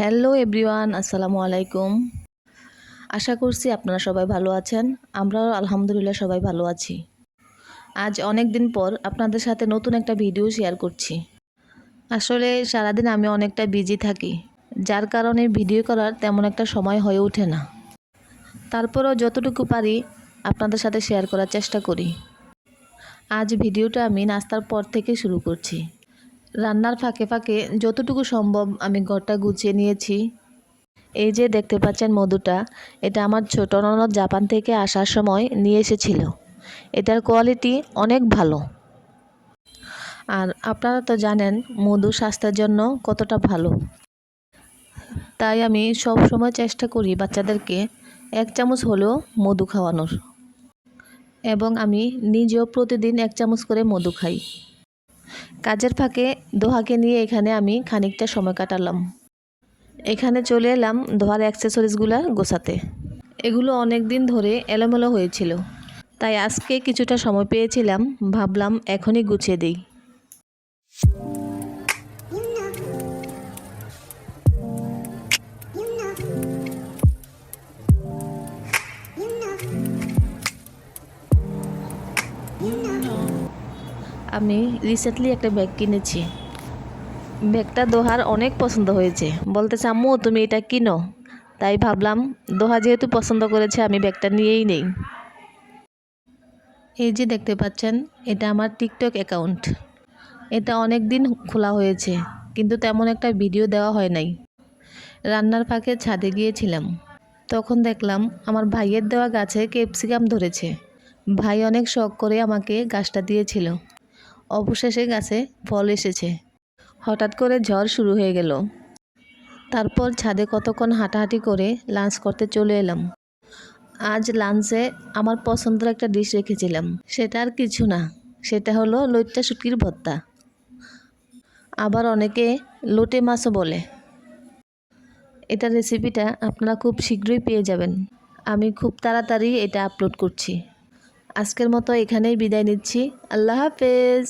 Hello everyone, আসসালামু আলাইকুম। আশা করছি আপনারা সবাই ভালো আছেন। আমরাও আলহামদুলিল্লাহ সবাই ভালো আছি। আজ অনেক দিন পর আপনাদের সাথে নতুন একটা ভিডিও শেয়ার করছি। আসলে সারাদিন আমি অনেকটা বিজি থাকি, যার কারণে ভিডিও করার তেমন একটা সময় হয়ে ওঠে না। তারপরেও যতটুকু পারি আপনাদের সাথে শেয়ার করার চেষ্টা করি। আজ ভিডিওটা আমি নাস্তার পর থেকে শুরু করছি। রান্নার ফাঁকে ফাঁকে যতটুকু সম্ভব আমি ঘরটা গুছিয়ে নিয়েছি। এই যে দেখতে পাচ্ছেন মধুটা, এটা আমার ছোট ননদ জাপান থেকে আসার সময় নিয়ে এসেছিল। এটার কোয়ালিটি অনেক ভালো। আর আপনারা তো জানেন মধু স্বাস্থ্যের জন্য কতটা ভালো। তাই আমি সব সময় চেষ্টা করি বাচ্চাদেরকে 1 চামচ হলেও মধু খাওয়ানোর, এবং আমি নিজেও প্রতিদিন 1 চামচ করে মধু খাই। কাজের ফাঁকে দোহাকে নিয়ে এখানে আমি খানিকটা সময় কাটালাম। এখানে চলে এলাম দোহার অ্যাক্সেসরিজগুলো গোছাতে। এগুলো অনেক দিন ধরে এলোমেলো হয়েছিল, তাই আজকে কিছুটা সময় পেয়েছিলাম, ভাবলাম এখনই গুছিয়ে দিই। আমি রিসেন্টলি একটা ব্যাগ কিনেছি। ব্যাগটা দোহার অনেক পছন্দ হয়েছে, বলতেছে আম্মু তুমি এটা কিনো। তাই ভাবলাম দোহা যেহেতু পছন্দ করেছে আমি ব্যাগটা নিয়েই নেই। এই যে দেখতে পাচ্ছেন, এটা আমার টিকটক অ্যাকাউন্ট। এটা অনেক দিন খোলা হয়েছে, কিন্তু তেমন একটা ভিডিও দেওয়া হয় নাই। রান্নার ফাঁকে ছাদে গিয়েছিলাম, তখন দেখলাম আমার ভাইয়ের দেওয়া গাছে ক্যাপসিকাম ধরেছে। ভাই অনেক শখ করে আমাকে গাছটা দিয়েছিল। অবশেষে গাছে ফল এসেছে। হঠাৎ করে ঝড় শুরু হয়ে গেল। তারপর ছাদে কতক্ষণ হাঁটাহাঁটি করে লাঞ্চ করতে চলে এলাম। আজ লাঞ্চে আমার পছন্দের একটা ডিশ রেখেছিলাম। সেটা আর কিছু না, সেটা হলো লইট্টা শুটকির ভর্তা। আবার অনেকে লোটে মাছও বলে। এটার রেসিপিটা আপনারা খুব শীঘ্রই পেয়ে যাবেন। আমি খুব তাড়াতাড়ি এটা আপলোড করছি। আজকের মতো এখানেই বিদায় নিচ্ছি। আল্লাহ হাফেজ।